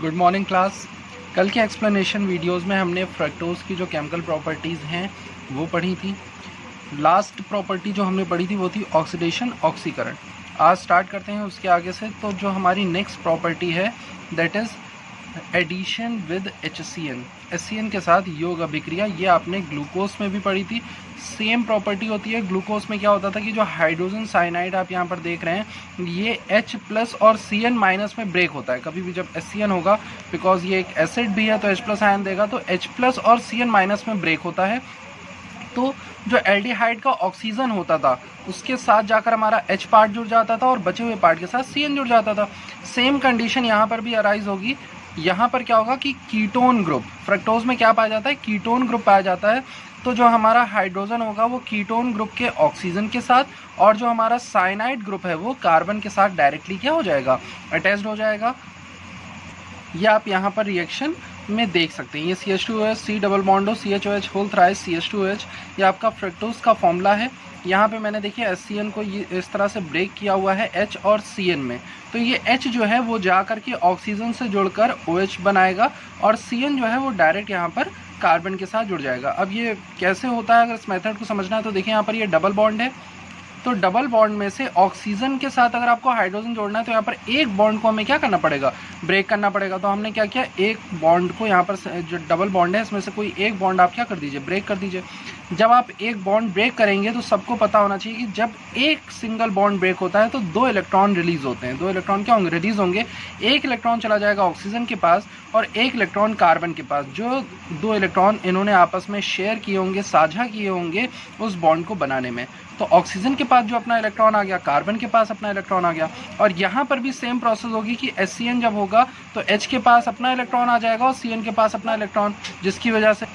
Good morning class. कल के explanation videos में हमने फ्रक्टोज की जो केमिकल प्रॉपर्टीज़ हैं वो पढ़ी थी। लास्ट प्रॉपर्टी जो हमने पढ़ी थी वो थी ऑक्सीडेशन, ऑक्सीकरण। आज स्टार्ट करते हैं उसके आगे से। तो जो हमारी नेक्स्ट प्रॉपर्टी है that is addition with HCN, HCN के साथ योग अभिक्रिया। ये आपने ग्लूकोज में भी पढ़ी थी। सेम प्रॉपर्टी होती है। ग्लूकोज में क्या होता था कि जो हाइड्रोजन साइनाइड आप यहाँ पर देख रहे हैं ये H+ और Cn- में ब्रेक होता है। कभी भी जब HCN होगा, बिकॉज ये एक एसिड भी है तो H+ आयन देगा, तो H+ और Cn- में ब्रेक होता है। तो जो एल्डिहाइड का ऑक्सीजन होता था उसके साथ जाकर हमारा H पार्ट जुड़ जाता था और बचे हुए पार्ट के साथ Cn जुड़ जाता था। सेम कंडीशन यहाँ पर भी अराइज होगी। यहाँ पर क्या होगा कि कीटोन ग्रुप, फ्रक्टोज में क्या पाया जाता है, कीटोन ग्रुप पाया जाता है। तो जो हमारा हाइड्रोजन होगा वो कीटोन ग्रुप के ऑक्सीजन के साथ, और जो हमारा साइनाइड ग्रुप है वो कार्बन के साथ डायरेक्टली क्या हो जाएगा, अटैच्ड हो जाएगा। ये आप यहाँ पर रिएक्शन में देख सकते हैं। ये CH2OH, C double bond CHOH whole thrice CH2OH, ये आपका फ्रक्टोज का फॉर्मूला है। यहाँ पे मैंने देखिए HCN को ये इस तरह से ब्रेक किया हुआ है H और Cn में। तो ये H जो है वो जा करके ऑक्सीजन से जुड़कर OH बनाएगा, और Cn जो है वो डायरेक्ट यहाँ पर कार्बन के साथ जुड़ जाएगा। अब ये कैसे होता है, अगर इस मेथड को समझना है तो देखिए यहाँ पर ये डबल बॉन्ड है। तो डबल बॉन्ड में से ऑक्सीजन के साथ अगर आपको हाइड्रोजन जोड़ना है तो यहाँ पर एक बॉन्ड को हमें क्या करना पड़ेगा, ब्रेक करना पड़ेगा। तो हमने क्या किया, एक बॉन्ड को यहाँ पर जो डबल बॉन्ड है इसमें से कोई एक बॉन्ड आप क्या कर दीजिए, ब्रेक कर दीजिए। जब आप एक बॉन्ड ब्रेक करेंगे तो सबको पता होना चाहिए कि जब एक सिंगल बॉन्ड ब्रेक होता है तो 2 इलेक्ट्रॉन रिलीज होते हैं। 2 इलेक्ट्रॉन क्या होंगे, रिलीज होंगे। एक इलेक्ट्रॉन चला जाएगा ऑक्सीजन के पास और एक इलेक्ट्रॉन कार्बन के पास। जो 2 इलेक्ट्रॉन इन्होंने आपस में शेयर किए होंगे, साझा किए होंगे उस बॉन्ड को बनाने में। तो ऑक्सीजन के पास जो अपना इलेक्ट्रॉन आ गया, कार्बन के पास अपना इलेक्ट्रॉन आ गया। और यहाँ पर भी सेम प्रोसेस होगी कि HCN जब होगा तो H के पास अपना इलेक्ट्रॉन आ जाएगा और Cn के पास अपना इलेक्ट्रॉन, जिसकी वजह से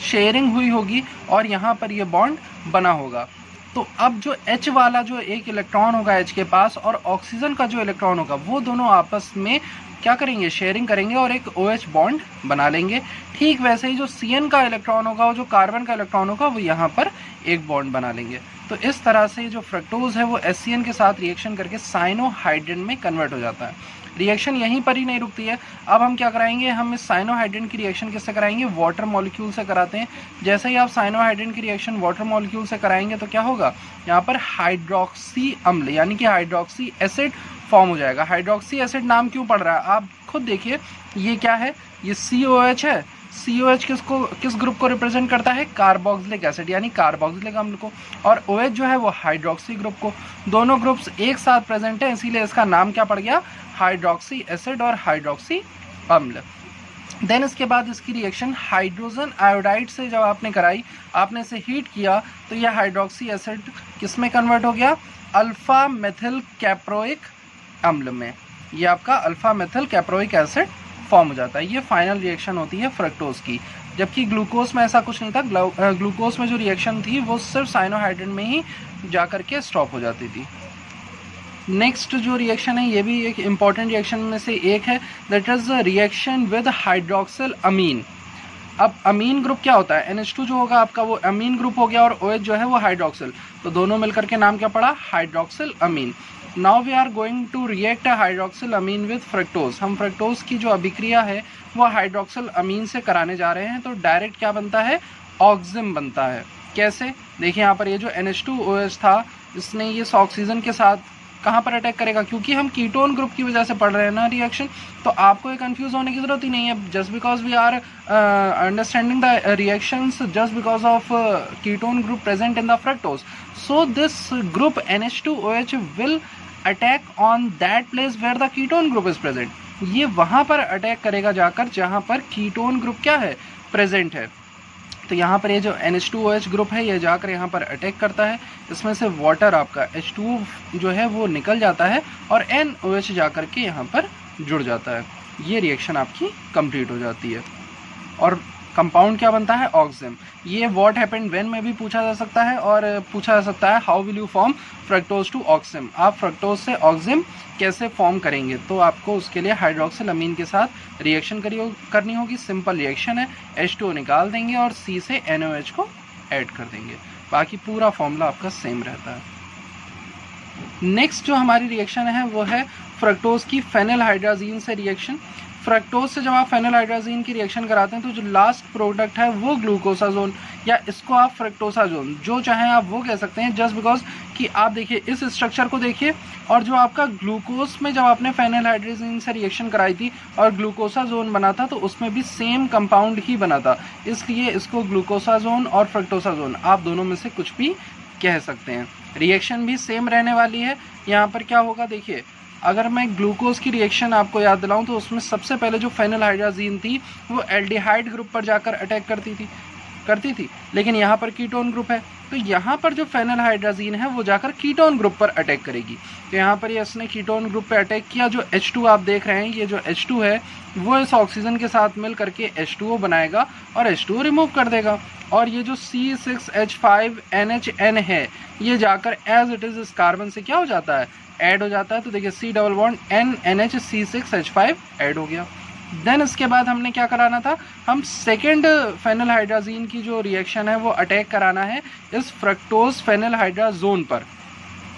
शेयरिंग हुई होगी और यहाँ पर ये बॉन्ड बना होगा। तो अब जो H वाला जो एक इलेक्ट्रॉन होगा H के पास और ऑक्सीजन का जो इलेक्ट्रॉन होगा वो दोनों आपस में क्या करेंगे, शेयरिंग करेंगे और एक OH बॉन्ड बना लेंगे। ठीक वैसे ही जो Cn का इलेक्ट्रॉन होगा और जो कार्बन का इलेक्ट्रॉन होगा वो यहाँ पर एक बॉन्ड बना लेंगे। तो इस तरह से जो फ्रक्टोज है वो HCN के साथ रिएक्शन करके साइनोहाइड्रिन में कन्वर्ट हो जाता है। रिएक्शन यहीं पर ही नहीं रुकती है। अब हम क्या कराएंगे, हम इस साइनोहाइड्रिन की रिएक्शन किससे कराएंगे, वाटर मॉलिक्यूल से कराते हैं। जैसे ही आप साइनोहाइड्रिन की रिएक्शन वाटर मॉलिक्यूल से कराएंगे तो क्या होगा, यहाँ पर हाइड्रोक्सी अम्ल यानी कि हाइड्रोक्सी एसिड फॉर्म हो जाएगा। हाइड्रोक्सी एसिड नाम क्यों पड़ रहा है, आप खुद देखिए। ये क्या है, ये COH है। COH किस ग्रुप को रिप्रेजेंट करता है, कार्बोक्सिलिक एसिड यानी कार्बोक्सिलिक अम्ल को, और OH जो है वो हाइड्रोक्सी ग्रुप को। दोनों ग्रुप्स एक साथ प्रेजेंट है, इसीलिए इसका नाम क्या पड़ गया, हाइड्रोक्सी एसिड और हाइड्रोक्सी अम्ल। देन इसके बाद इसकी रिएक्शन हाइड्रोजन आयोडाइड से जब आपने कराई, आपने इसे हीट किया तो यह हाइड्रोक्सी एसिड किस में कन्वर्ट हो गया, अल्फा मेथिल कैप्रोइक अम्ल में। ये आपका alpha methyl caproic acid form हो जाता है। ये फाइनल रिएक्शन होती है फ्रक्टोज की। जबकि ग्लूकोज में ऐसा कुछ नहीं था। ग्लूकोज में जो रिएक्शन थी वो सिर्फ साइनोहाइड्रिन में ही जा करके स्टॉप हो जाती थी। नेक्स्ट जो रिएक्शन है ये भी एक इम्पॉर्टेंट रिएक्शन में से एक है, that is reaction with hydroxyl amine. अब अमीन ग्रुप क्या होता है, NH2 जो होगा आपका वो अमीन ग्रुप हो गया और OH जो है वो हाइड्रोक्सिल, तो दोनों मिलकर के नाम क्या पड़ा, hydroxyl amine. Now we are going to react hydroxyl amine with fructose. हम फ्रक्टोज की जो अभिक्रिया है वो हाइड्रोक्सिल अमीन से कराने जा रहे हैं। तो डायरेक्ट क्या बनता है, ऑक्सिम बनता है। कैसे, देखिए यहाँ पर ये जो NH2OH था इसने ये ऑक्सीजन के साथ कहाँ पर अटैक करेगा, क्योंकि हम कीटोन ग्रुप की वजह से पढ़ रहे हैं ना रिएक्शन, तो आपको ये कंफ्यूज होने की जरूरत ही नहीं है। Just because we are understanding the reactions just because of ketone group present in the fructose, so this group NH2OH will attack on that place where the ketone group is present. ये वहाँ पर attack करेगा जाकर जहाँ पर ketone group क्या है, present है। तो यहाँ पर ये जो NH2OH ग्रुप है ये जाकर यहाँ पर अटैक करता है। इसमें से वाटर आपका H2 जो है वो निकल जाता है और NOH जाकर के यहाँ पर जुड़ जाता है। ये रिएक्शन आपकी कंप्लीट हो जाती है और कंपाउंड क्या बनता है, ऑक्सिम। ये व्हाट हैपेंड व्हेन में भी पूछा जा सकता है, और पूछा जा सकता है how will you form fructose to oxime, आप फ्रक्टोज से ऑक्सिम कैसे फॉर्म करेंगे। तो आपको उसके लिए हाइड्रोक्सिल अमीन के साथ रिएक्शन करनी होगी। सिंपल रिएक्शन है, H2O निकाल देंगे और C से NOH को ऐड कर देंगे। बाकी पूरा फॉर्मूला आपका सेम रहता है। नेक्स्ट जो हमारी रिएक्शन है वो है फ्रक्टोज की फेनिलहाइड्राजीन से रिएक्शन। फ्रक्टोज से जब आप फेनिलहाइड्राजीन की रिएक्शन कराते हैं तो जो लास्ट प्रोडक्ट है वो ग्लूकोसाजोन, या इसको आप फ्रक्टोसाजोन जो चाहें आप वो कह सकते हैं, जस्ट बिकॉज कि आप देखिए इस स्ट्रक्चर को देखिए, और जो आपका ग्लूकोज में जब आपने फेनिलहाइड्राजीन से रिएक्शन कराई थी और ग्लूकोसाजोन बना था तो उसमें भी सेम कंपाउंड ही बना था, इसलिए इसको ग्लूकोसाजोन और फ्रक्टोसाजोन आप दोनों में से कुछ भी कह सकते हैं। रिएक्शन भी सेम रहने वाली है। यहाँ पर क्या होगा देखिए, अगर मैं ग्लूकोज की रिएक्शन आपको याद दिलाऊं तो उसमें सबसे पहले जो फेनिलहाइड्राजीन थी वो एल्डिहाइड ग्रुप पर जाकर अटैक करती थी, लेकिन यहाँ पर कीटोन ग्रुप है तो यहाँ पर जो फेनिलहाइड्राजीन है वो जाकर कीटोन ग्रुप पर अटैक करेगी। तो यहाँ पर ये इसने कीटोन ग्रुप पर अटैक किया। जो H2 आप देख रहे हैं, ये जो H2 है वो इस ऑक्सीजन के साथ मिल करके H2O बनाएगा और H2O रिमूव कर देगा, और ये जो C6H5NHN है ये जाकर एज इट इज़ इस कार्बन से क्या हो जाता है, ऐड हो जाता है। तो देखिए C double bond NNH C6H5 add हो गया। देन इसके बाद हमने क्या कराना था, हम सेकेंड फेनिलहाइड्राजीन की जो रिएक्शन है वो अटैक कराना है इस फ्रक्टोज फेनिलहाइड्राजोन पर।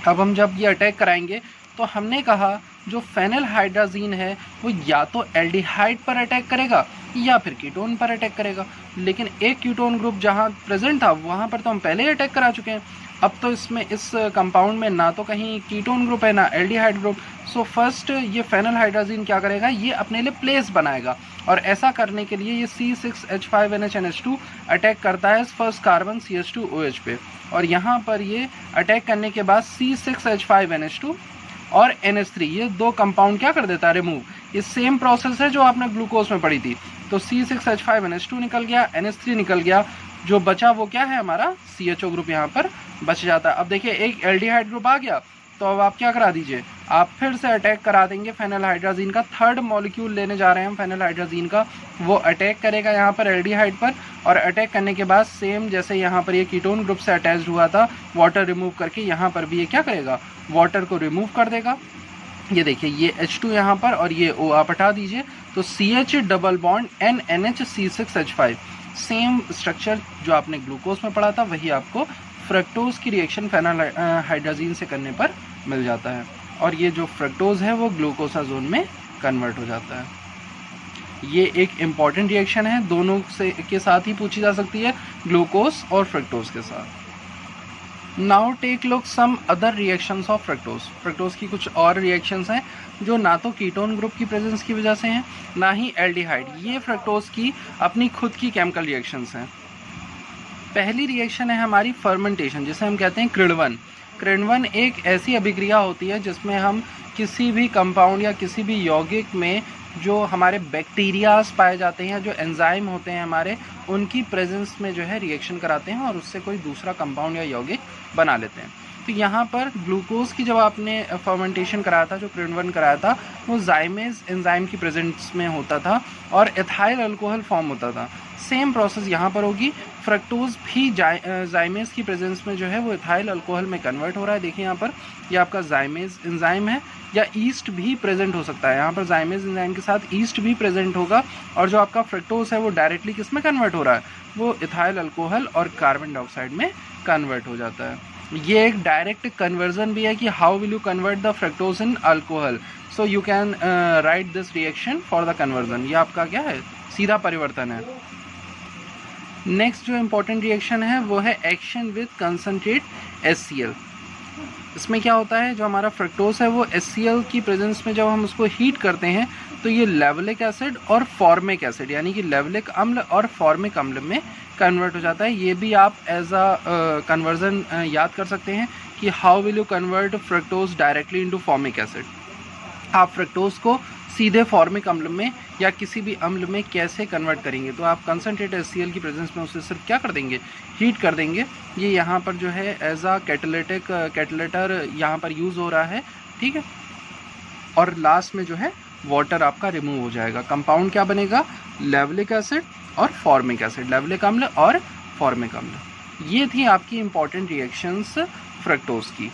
अब हम जब ये अटैक कराएंगे तो हमने कहा जो फेनिलहाइड्राजीन है वो या तो एल्डिहाइड पर अटैक करेगा या फिर कीटोन पर अटैक करेगा, लेकिन एक कीटोन ग्रुप जहाँ प्रेजेंट था वहाँ पर तो हम पहले ही अटैक करा चुके हैं। अब तो इसमें इस कंपाउंड में ना तो कहीं कीटोन ग्रुप है ना एल्डिहाइड ग्रुप, सो फर्स्ट ये फेनिलहाइड्राजीन क्या करेगा, ये अपने लिए प्लेस बनाएगा, और ऐसा करने के लिए ये C6H5NHNH2 अटैक करता है इस फर्स्ट कार्बन CH2OH पे, और यहाँ पर ये अटैक करने के बाद C6H5NH2 और NH3 ये दो कंपाउंड क्या कर देता है, रिमूव। ये सेम प्रोसेस है जो आपने ग्लूकोज में पढ़ी थी। तो C6H5NH2 निकल गया, NH3 निकल गया, जो बचा वो क्या है हमारा CHO ग्रुप यहाँ पर बच जाता है। अब देखिए एक एल्डिहाइड ग्रुप आ गया, तो अब आप क्या करा दीजिए, आप फिर से अटैक करा देंगे फेनिलहाइड्राजीन का। थर्ड मॉलिक्यूल लेने जा रहे हैं हम फेनिलहाइड्राजीन का, वो अटैक करेगा यहाँ पर एल्डिहाइड पर, और अटैक करने के बाद सेम जैसे यहाँ पर ये कीटोन ग्रुप से अटैच्ड हुआ था, वाटर रिमूव करके यहाँ पर भी ये क्या करेगा, वाटर को रिमूव कर देगा। ये देखिए ये H2 यहाँ पर और ये O आप हटा दीजिए, तो CH double bond NNH C6H5, same structure जो आपने ग्लूकोज में पढ़ा था वही आपको फ्रक्टोज की रिएक्शन फेनिलहाइड्राजीन से करने पर मिल जाता है, और ये जो फ्रक्टोज है वो ग्लूकोसाजोन में कन्वर्ट हो जाता है। ये एक इम्पॉर्टेंट रिएक्शन है, दोनों से के साथ ही पूछी जा सकती है, ग्लूकोज और फ्रक्टोज के साथ। Now take look some other reactions of fructose. Fructose की कुछ और रिएक्शंस हैं जो ना तो कीटोन ग्रुप की प्रेजेंस की वजह से हैं ना ही एल्डिहाइड, ये फ्रक्टोज की अपनी खुद की केमिकल रिएक्शंस हैं। पहली रिएक्शन है हमारी फर्मेंटेशन, जिसे हम कहते हैं किण्वन। किण्वन एक ऐसी अभिक्रिया होती है जिसमें हम किसी भी कंपाउंड या किसी भी यौगिक में जो हमारे बैक्टीरियाज पाए जाते हैं, जो एंजाइम होते हैं हमारे, उनकी प्रेजेंस में जो है रिएक्शन कराते हैं और उससे कोई दूसरा कंपाउंड या यौगिक बना लेते हैं। तो यहाँ पर ग्लूकोज की जब आपने फर्मेंटेशन कराया था, जो किण्वन कराया था, वो जाइमेज एंजाइम की प्रेजेंस में होता था और एथाइल अल्कोहल फॉर्म होता था। सेम प्रोसेस यहाँ पर होगी, फ्रक्टोज भी जाइमेज की प्रेजेंस में जो है वो एथाइल अल्कोहल में कन्वर्ट हो रहा है। देखिए यहाँ पर ये आपका जाइमेज एंजाइम है, या ईस्ट भी प्रेजेंट हो सकता है। यहाँ पर जाइमेज एंजाइम के साथ ईस्ट भी प्रेजेंट होगा, और जो आपका फ्रक्टोज है वो डायरेक्टली किस में कन्वर्ट हो रहा है, वो एथाइल अल्कोहल और कार्बन डाइऑक्साइड में कन्वर्ट हो जाता है। ये एक डायरेक्ट कन्वर्जन भी है कि how will you convert the fructose in alcohol, so you can write this reaction for the conversion. ये आपका क्या है, सीधा परिवर्तन है। नेक्स्ट जो इम्पोर्टेंट रिएक्शन है वो है एक्शन विद कंसनट्रेट HCl। इसमें क्या होता है, जो हमारा फ्रक्टोज है वो HCl की प्रेजेंस में जब हम उसको हीट करते हैं तो ये लेवलिक एसिड और फॉर्मिक एसिड, यानी कि लेवलिक अम्ल और फॉर्मिक अम्ल में कन्वर्ट हो जाता है। ये भी आप एज अ कन्वर्जन याद कर सकते हैं कि how will you convert fructose directly into formic acid. आप फ्रक्टोज को सीधे फॉर्मिक अम्ल में या किसी भी अम्ल में कैसे कन्वर्ट करेंगे, तो आप कंसनट्रेट HCl की प्रेजेंस में उसे सिर्फ क्या कर देंगे, हीट कर देंगे। ये यहाँ पर जो है एज अ कैटलेटर यहाँ पर यूज़ हो रहा है, ठीक है। और लास्ट में जो है वाटर आपका रिमूव हो जाएगा, कंपाउंड क्या बनेगा, लेवलिक एसिड और फॉर्मिक एसिड, लेवलिक अम्ल और फॉर्मिक अम्ल। ये थी आपकी इंपॉर्टेंट रिएक्शंस फ्रक्टोज की।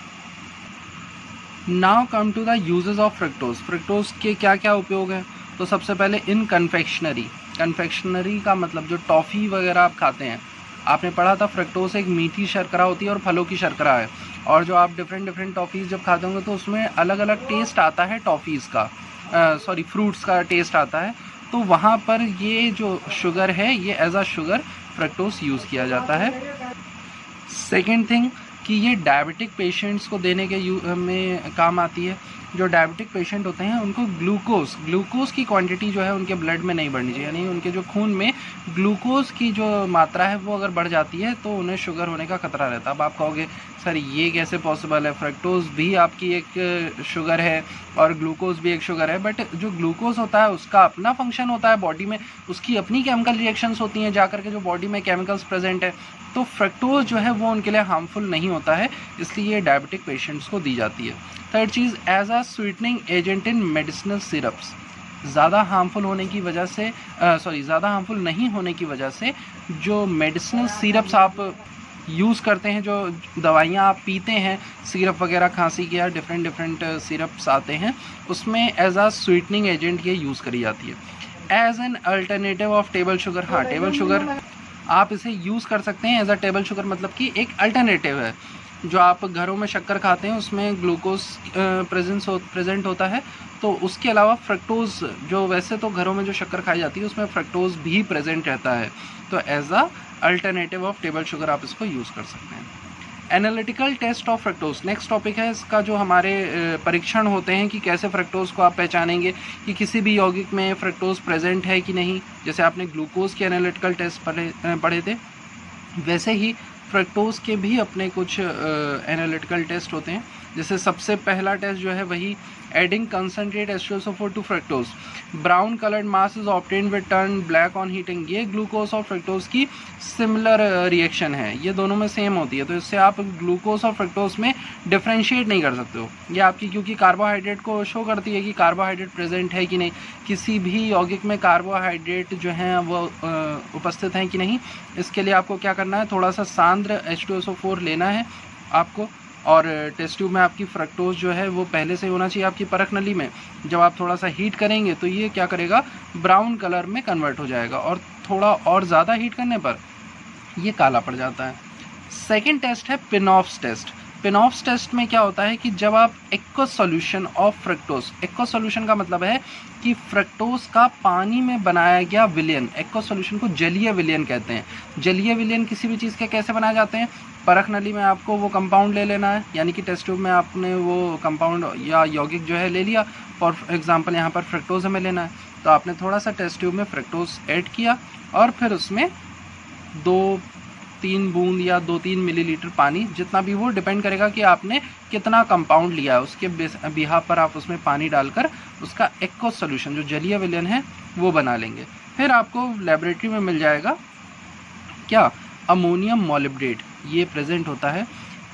Now come to the uses of fructose. Fructose के क्या क्या उपयोग हैं, तो सबसे पहले इन कन्फेक्शनरी का मतलब जो टॉफ़ी वगैरह आप खाते हैं, आपने पढ़ा था फ्रक्टोज एक मीठी शर्करा होती है और फलों की शर्करा है, और जो आप डिफरेंट टॉफ़ीज़ जब खाते होंगे तो उसमें अलग अलग टेस्ट आता है टॉफ़ीज़ का। फ्रूट्स का टेस्ट आता है, तो वहाँ पर ये जो शुगर है ये as a sugar fructose use किया जाता है। सेकेंड थिंग कि ये डायबिटिक पेशेंट्स को देने के में काम आती है। जो डायबिटिक पेशेंट होते हैं उनको ग्लूकोज़ की क्वांटिटी जो है उनके ब्लड में नहीं बढ़नी चाहिए, यानी उनके जो खून में ग्लूकोज़ की जो मात्रा है वो अगर बढ़ जाती है तो उन्हें शुगर होने का खतरा रहता है। अब आप कहोगे सर ये कैसे पॉसिबल है, फ्रक्टोज़ भी आपकी एक शुगर है और ग्लूकोज़ भी एक शुगर है, बट जो ग्लूकोज़ होता है उसका अपना फंक्शन होता है बॉडी में, उसकी अपनी केमिकल रिएक्शंस होती हैं जाकर के जो बॉडी में केमिकल्स प्रेजेंट है, तो फ्रक्टोज़ जो है वो उनके लिए हार्मफुल नहीं होता है, इसलिए ये डायबिटिक पेशेंट्स को दी जाती है। थर्ड चीज़, as a sweetening agent in medicinal syrups, ज़्यादा हार्मफुल होने की वजह से ज़्यादा हार्मफुल नहीं होने की वजह से जो मेडिसिनल सिरप्स आप यूज़ करते हैं, जो दवाइयाँ आप पीते हैं, सिरप वगैरह खांसी के या डिफरेंट सिरप्स आते हैं, उसमें एज अ स्वीटनिंग एजेंट ये यूज़ करी जाती है। As an alternative of table sugar, हाँ टेबल शुगर आप इसे यूज़ कर सकते हैं एज अ टेबल शुगर, मतलब कि एक अल्टरनेटिव है। जो आप घरों में शक्कर खाते हैं उसमें ग्लूकोज प्रेजेंट होता है, तो उसके अलावा फ्रक्टोज़ जो वैसे तो घरों में जो शक्कर खाई जाती है उसमें फ्रक्टोज़ भी प्रेजेंट रहता है, तो as a alternative of table sugar आप इसको यूज़ कर सकते हैं। Analytical test of fructose next topic है। इसका जो हमारे परीक्षण होते हैं कि कैसे फ्रक्टोज को आप पहचानेंगे कि किसी भी यौगिक में फ्रक्टोज प्रेजेंट है कि नहीं। जैसे आपने ग्लूकोज के एनालिटिकल टेस्ट पढ़े थे, वैसे ही फ्रक्टोज के भी अपने कुछ एनालिटिकल टेस्ट होते हैं। जैसे सबसे पहला टेस्ट जो है वही adding concentrate H2SO4 to fructose, brown coloured mass is obtained with turn black on heating. ये ग्लूकोज और फ्रक्टोज की सिमिलर रिएक्शन है, ये दोनों में सेम होती है, तो इससे आप ग्लूकोज और फ्रक्टोज में डिफ्रेंशिएट नहीं कर सकते हो। ये आपकी क्योंकि कार्बोहाइड्रेट को शो करती है कि कार्बोहाइड्रेट प्रेजेंट है कि नहीं, किसी भी यौगिक में कार्बोहाइड्रेट जो हैं वो उपस्थित हैं कि नहीं। इसके लिए आपको क्या करना है, थोड़ा सा सांद्र H2SO4 लेना है आपको, और टेस्ट ट्यूब में आपकी फ्रक्टोज जो है वो पहले से होना चाहिए आपकी परख नली में। जब आप थोड़ा सा हीट करेंगे तो ये क्या करेगा, ब्राउन कलर में कन्वर्ट हो जाएगा, और थोड़ा और ज़्यादा हीट करने पर ये काला पड़ जाता है। सेकेंड टेस्ट है पिनॉफ्स टेस्ट। पिनॉफ्स टेस्ट में क्या होता है कि जब आप aqueous solution of fructose, aqueous solution का मतलब है कि फ्रक्टोज का पानी में बनाया गया विलयन, एक्वस सॉल्यूशन को जलीय विलयन कहते हैं। जलीय विलयन किसी भी चीज़ के कैसे बनाए जाते हैं, परख नली में आपको वो कंपाउंड ले लेना है, यानी कि टेस्ट ट्यूब में आपने वो कंपाउंड या यौगिक जो है ले लिया। फॉर एग्जांपल यहाँ पर फ्रक्टोज हमें लेना है, तो आपने थोड़ा सा टेस्ट ट्यूब में फ्रक्टोज ऐड किया और फिर उसमें 2-3 बूंद या 2-3 मिलीलीटर पानी, जितना भी वो डिपेंड करेगा कि आपने कितना कंपाउंड लिया है, उसके बिहाफ पर आप उसमें पानी डालकर उसका एक्वस सॉल्यूशन जो जलीय विलयन है वो बना लेंगे। फिर आपको लेबोरेटरी में मिल जाएगा क्या, अमोनियम मॉलिब्डेट, ये प्रेजेंट होता है।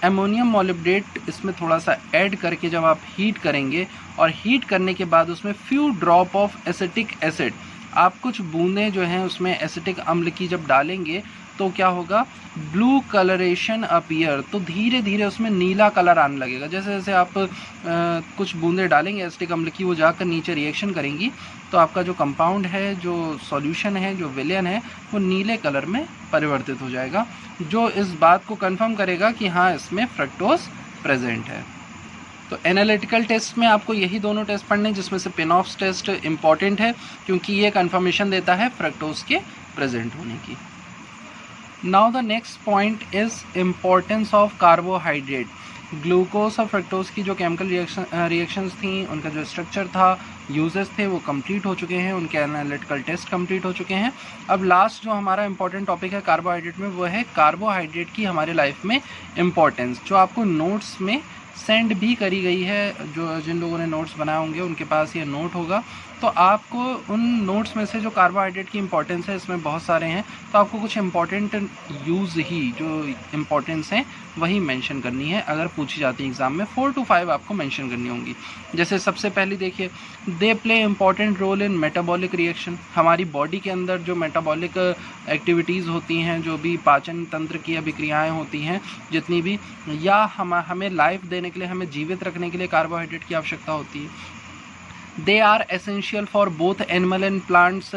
अमोनियम मॉलिब्डेट इसमें थोड़ा सा ऐड करके जब आप हीट करेंगे, और हीट करने के बाद उसमें few drop of acetic acid, आप कुछ बूंदें जो हैं उसमें एसिटिक अम्ल की जब डालेंगे तो क्या होगा, ब्लू कलरेशन अपीयर, तो धीरे धीरे उसमें नीला कलर आने लगेगा। जैसे जैसे आप कुछ बूंदें डालेंगे एसिटिक अम्ल की, वो जाकर नीचे रिएक्शन करेंगी, तो आपका जो कंपाउंड है, जो सॉल्यूशन है, जो विलयन है, वो नीले कलर में परिवर्तित हो जाएगा, जो इस बात को कंफर्म करेगा कि हाँ इसमें फ्रक्टोज प्रेजेंट है। तो एनालिटिकल टेस्ट में आपको यही दोनों टेस्ट पढ़ने, जिसमें से पिनॉफ्स टेस्ट इम्पॉर्टेंट है क्योंकि ये कंफर्मेशन देता है फ्रक्टोज के प्रेजेंट होने की। Now the next point is importance of carbohydrate. Glucose और फ्रक्टोज की जो केमिकल रिएक्शंस थी, उनका जो स्ट्रक्चर था, यूजेस थे, वो कंप्लीट हो चुके हैं, उनके एनालिटिकल टेस्ट कंप्लीट हो चुके हैं। अब लास्ट जो हमारा इंपॉर्टेंट टॉपिक है कार्बोहाइड्रेट में, वो है कार्बोहाइड्रेट की हमारे लाइफ में इम्पॉर्टेंस, जो आपको नोट्स में सेंड भी करी गई है। जो जिन लोगों ने नोट्स बनाए होंगे उनके पास ये नोट होगा, तो आपको उन नोट्स में से जो कार्बोहाइड्रेट की इंपॉर्टेंस है, इसमें बहुत सारे हैं, तो आपको कुछ इंपॉर्टेंट यूज़ ही जो इंपॉर्टेंस हैं वही मेंशन करनी है। अगर पूछी जाती है एग्ज़ाम में 4 to 5 आपको मेंशन करनी होंगी। जैसे सबसे पहले देखिए, they play important role in metabolic reaction. हमारी बॉडी के अंदर जो मेटाबॉलिक एक्टिविटीज़ होती हैं, जो भी पाचन तंत्र की अभिक्रियाएँ होती हैं जितनी भी, या हमें लाइफ देने के लिए, हमें जीवित रखने के लिए कार्बोहाइड्रेट की आवश्यकता होती है। They are essential for both animal and plants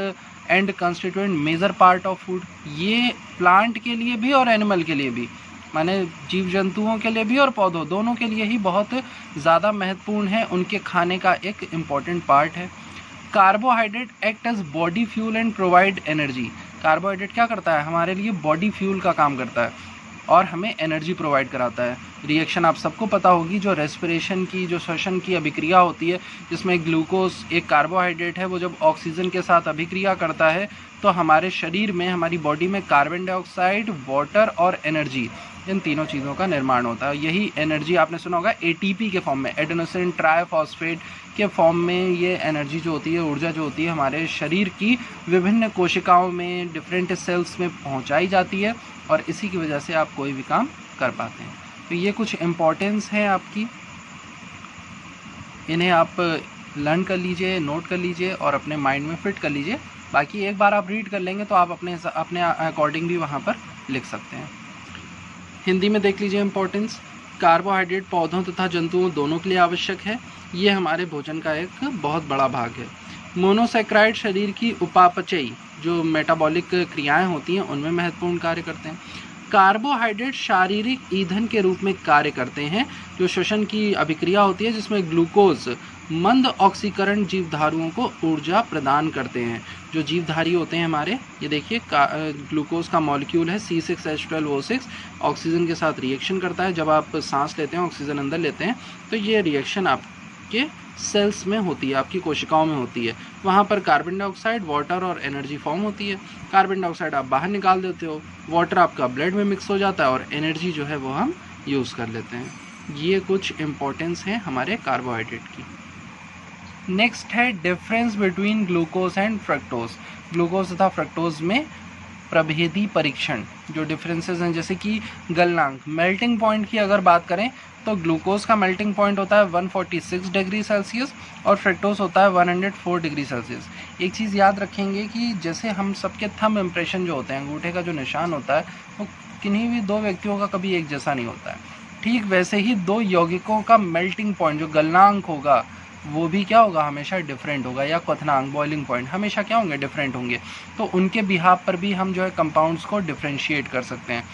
and constituent major part of food। ये प्लांट के लिए भी और एनिमल के लिए भी, माने जीव जंतुओं के लिए भी और पौधों दोनों के लिए ही बहुत ज़्यादा महत्वपूर्ण है, उनके खाने का एक इम्पॉर्टेंट पार्ट है। Carbohydrate act as body fuel and provide energy. Carbohydrate क्या करता है, हमारे लिए बॉडी फ्यूल का काम करता है और हमें एनर्जी प्रोवाइड कराता है। रिएक्शन आप सबको पता होगी, जो रेस्पिरेशन की, जो श्वसन की अभिक्रिया होती है, जिसमें ग्लूकोज एक कार्बोहाइड्रेट है, वो जब ऑक्सीजन के साथ अभिक्रिया करता है तो हमारे शरीर में, हमारी बॉडी में कार्बन डाइऑक्साइड, वाटर और एनर्जी, इन तीनों चीज़ों का निर्माण होता है। यही एनर्जी आपने सुना होगा एटीपी के फॉर्म में, एडेनोसिन ट्राइफॉस्फेट के फॉर्म में ये एनर्जी जो होती है, ऊर्जा जो होती है, हमारे शरीर की विभिन्न कोशिकाओं में, डिफरेंट सेल्स में पहुंचाई जाती है और इसी की वजह से आप कोई भी काम कर पाते हैं। तो ये कुछ इम्पोर्टेंस है आपकी, इन्हें आप लर्न कर लीजिए, नोट कर लीजिए और अपने माइंड में फिट कर लीजिए। बाकी एक बार आप रीड कर लेंगे तो आप अपने अकॉर्डिंग भी वहाँ पर लिख सकते हैं। हिंदी में देख लीजिए इम्पोर्टेंस। कार्बोहाइड्रेट पौधों तथा जंतुओं दोनों के लिए आवश्यक है, ये हमारे भोजन का एक बहुत बड़ा भाग है। मोनोसैक्राइड शरीर की उपापचयी, जो मेटाबॉलिक क्रियाएं होती हैं, उनमें महत्वपूर्ण कार्य करते हैं। कार्बोहाइड्रेट शारीरिक ईंधन के रूप में कार्य करते हैं, जो श्वसन की अभिक्रिया होती है, जिसमें ग्लूकोज मंद ऑक्सीकरण जीवधारुओं को ऊर्जा प्रदान करते हैं। जो जीवधारी होते हैं हमारे, ये देखिए ग्लूकोज का मॉलिक्यूल है C6H12O6, ऑक्सीजन के साथ रिएक्शन करता है। जब आप सांस लेते हैं, ऑक्सीजन अंदर लेते हैं, तो ये रिएक्शन आपके सेल्स में होती है, आपकी कोशिकाओं में होती है। वहाँ पर कार्बन डाइऑक्साइड, वाटर और एनर्जी फॉर्म होती है। कार्बन डाइऑक्साइड आप बाहर निकाल देते हो, वाटर आपका ब्लड में मिक्स हो जाता है और एनर्जी जो है वो हम यूज़ कर लेते हैं। ये कुछ इम्पोर्टेंस है हमारे कार्बोहाइड्रेट की। नेक्स्ट है difference between glucose and fructose. Glucose तथा फ्रक्टोज में प्रभेदी परीक्षण, जो डिफरेंसेस हैं, जैसे कि गलनांक, मेल्टिंग पॉइंट की अगर बात करें तो ग्लूकोज का मेल्टिंग पॉइंट होता है 146 डिग्री सेल्सियस और फ्रक्टोज होता है 104 डिग्री सेल्सियस। एक चीज़ याद रखेंगे कि जैसे हम सबके थंब इम्प्रेशन जो होते हैं, अंगूठे का जो निशान होता है, वो किन्हीं भी दो व्यक्तियों का कभी एक जैसा नहीं होता है। ठीक वैसे ही दो यौगिकों का मेल्टिंग पॉइंट, जो गलनांक होगा, वो भी क्या होगा, हमेशा डिफरेंट होगा, या क्वथनांक, बॉइलिंग पॉइंट, हमेशा क्या होंगे, डिफरेंट होंगे। तो उनके बिहाफ पर भी हम जो है कंपाउंड्स को डिफ्रेंशिएट कर सकते हैं।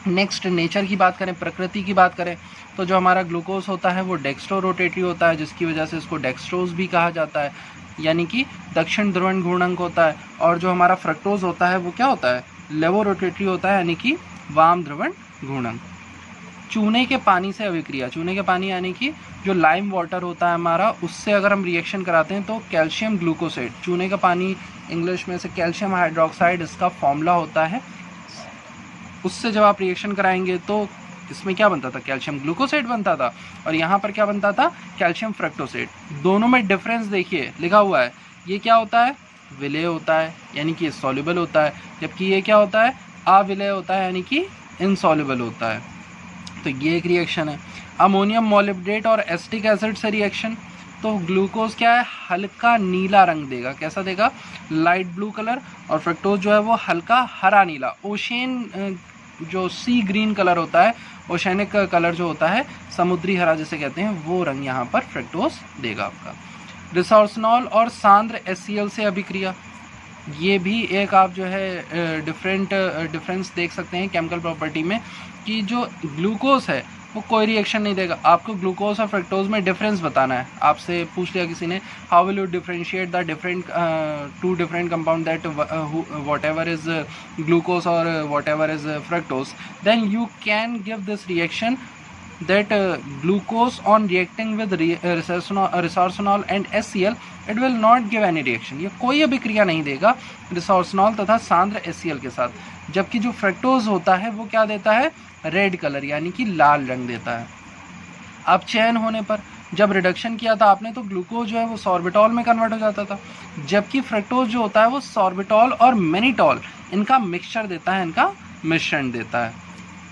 नेक्स्ट, नेचर की बात करें, प्रकृति की बात करें, तो जो हमारा ग्लूकोज होता है वो डेक्स्ट्रो रोटेटरी होता है, जिसकी वजह से इसको डेक्स्ट्रोज भी कहा जाता है, यानी कि दक्षिण ध्रुवण घूर्णक होता है। और जो हमारा फ्रक्टोज होता है वो क्या होता है, लेवो रोटेटरी होता है, यानी कि वाम ध्रुवण घूर्णक। चूने के पानी से अभिक्रिया, चूने के पानी यानी कि जो लाइम वाटर होता है हमारा, उससे अगर हम रिएक्शन कराते हैं तो कैल्शियम ग्लूकोसेट, चूने का पानी इंग्लिश में से कैल्शियम हाइड्रोक्साइड इसका फॉर्मूला होता है, उससे जब आप रिएक्शन कराएंगे तो इसमें क्या बनता था, कैल्शियम ग्लूकोसेट बनता था, और यहाँ पर क्या बनता था, कैल्शियम फ्रक्टोसेट। दोनों में डिफरेंस देखिए लिखा हुआ है, ये क्या होता है, विलेय होता है, यानी कि सॉल्युबल होता है, जबकि ये क्या होता है, अविलेय होता है, यानी कि इनसॉल्युबल होता है। तो ये एक रिएक्शन है। अमोनियम मॉलिब्डेट और एसिटिक एसिड से रिएक्शन, तो ग्लूकोज क्या है, हल्का नीला रंग देगा, कैसा देगा, लाइट ब्लू कलर, और फ्रक्टोज जो है वो हल्का हरा नीला, ओशियन जो सी ग्रीन कलर होता है, ओशैनिक कलर जो होता है, समुद्री हरा जिसे कहते हैं, वो रंग यहाँ पर फ्रक्टोज देगा आपका। रिसोर्सनॉल और सांद्र HCl से अभिक्रिया, ये भी एक आप जो है डिफरेंस देख सकते हैं केमिकल प्रॉपर्टी में, कि जो ग्लूकोज है वो कोई रिएक्शन नहीं देगा। आपको ग्लूकोज और फ्रक्टोज में डिफरेंस बताना है, आपसे पूछ लिया किसी ने, how will you differentiate the two different compound that whatever is glucose और whatever is fructose, then you can give this reaction that glucose on reacting with resorcinol and HCl, it will not give any reaction, ये कोई अभिक्रिया नहीं देगा resorcinol तथा सांद्र HCl के साथ। जबकि जो फ्रक्टोज होता है वो क्या देता है, रेड कलर, यानी कि लाल रंग देता है। अब चयन होने पर जब रिडक्शन किया था आपने, तो ग्लूकोज जो है वो सॉर्बिटॉल में कन्वर्ट हो जाता था, जबकि फ्रक्टोज जो होता है वो सॉर्बिटॉल और मैनिटॉल इनका मिक्सचर देता है, इनका मिश्रण देता है।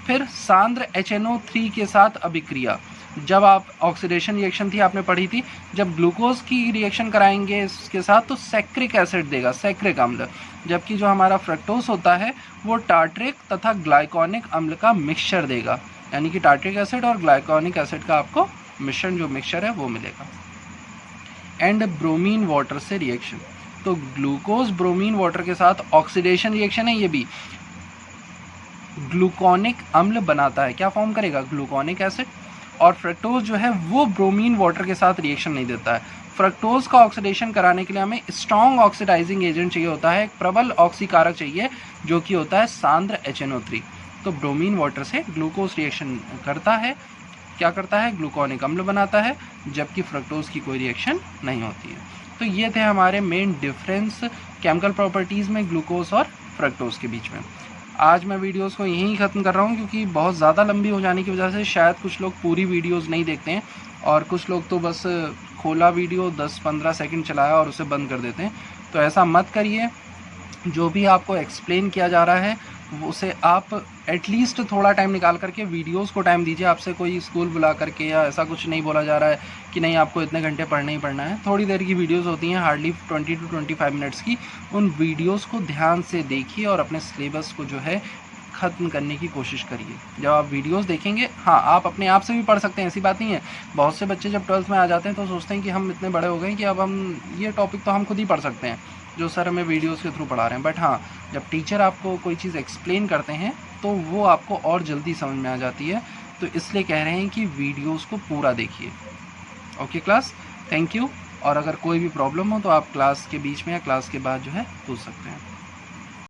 फिर सांद्र HNO3 के साथ अभिक्रिया, जब आप ऑक्सीडेशन रिएक्शन थी आपने पढ़ी थी, जब ग्लूकोज की रिएक्शन कराएंगे इसके साथ तो सैक्रिक एसिड देगा, सैक्रिक अम्ल, जबकि जो हमारा फ्रक्टोज होता है वो टार्ट्रिक तथा ग्लाइकोनिक अम्ल का मिक्सचर देगा, यानी कि टार्ट्रिक एसिड और ग्लाइकोनिक एसिड का आपको मिश्रण जो मिक्सचर है वो मिलेगा। एंड ब्रोमीन वाटर से रिएक्शन, तो ग्लूकोज ब्रोमीन वाटर के साथ ऑक्सीडेशन रिएक्शन है, ये भी ग्लूकोनिक अम्ल बनाता है, क्या फॉर्म करेगा, ग्लूकोनिक एसिड। और फ्रक्टोज जो है वो ब्रोमीन वाटर के साथ रिएक्शन नहीं देता है। फ्रक्टोज का ऑक्सीडेशन कराने के लिए हमें स्ट्रॉन्ग ऑक्सीडाइजिंग एजेंट चाहिए होता है, एक प्रबल ऑक्सीकारक चाहिए जो कि होता है सांद्र HNO3। तो ब्रोमीन वाटर से ग्लूकोज रिएक्शन करता है, क्या करता है, ग्लूकोनिक अम्ल बनाता है, जबकि फ्रक्टोज की कोई रिएक्शन नहीं होती है। तो ये थे हमारे मेन डिफरेंस केमिकल प्रॉपर्टीज़ में ग्लूकोज और फ्रक्टोज के बीच में। आज मैं वीडियोस को यहीं ख़त्म कर रहा हूँ क्योंकि बहुत ज़्यादा लंबी हो जाने की वजह से शायद कुछ लोग पूरी वीडियोस नहीं देखते हैं और कुछ लोग तो बस खोला वीडियो 10-15 सेकंड चलाया और उसे बंद कर देते हैं। तो ऐसा मत करिए, जो भी आपको एक्सप्लेन किया जा रहा है उसे आप एटलीस्ट थोड़ा टाइम निकाल करके वीडियोस को टाइम दीजिए। आपसे कोई स्कूल बुला करके या ऐसा कुछ नहीं बोला जा रहा है कि नहीं आपको इतने घंटे पढ़ना ही पढ़ना है। थोड़ी देर की वीडियोस होती हैं, हार्डली 20 to 25 मिनट्स की। उन वीडियोस को ध्यान से देखिए और अपने सिलेबस को जो है ख़त्म करने की कोशिश करिए। जब आप वीडियोस देखेंगे, हाँ आप अपने आप से भी पढ़ सकते हैं, ऐसी बात नहीं है। बहुत से बच्चे जब 12th में आ जाते हैं तो सोचते हैं कि हम इतने बड़े हो गए कि अब हम ये टॉपिक तो हम खुद ही पढ़ सकते हैं जो सर हमें वीडियोस के थ्रू पढ़ा रहे हैं। बट हाँ, जब टीचर आपको कोई चीज़ एक्सप्लेन करते हैं तो वो आपको और जल्दी समझ में आ जाती है। तो इसलिए कह रहे हैं कि वीडियोस को पूरा देखिए। Okay class, thank you. और अगर कोई भी प्रॉब्लम हो तो आप क्लास के बीच में या क्लास के बाद जो है पूछ सकते हैं।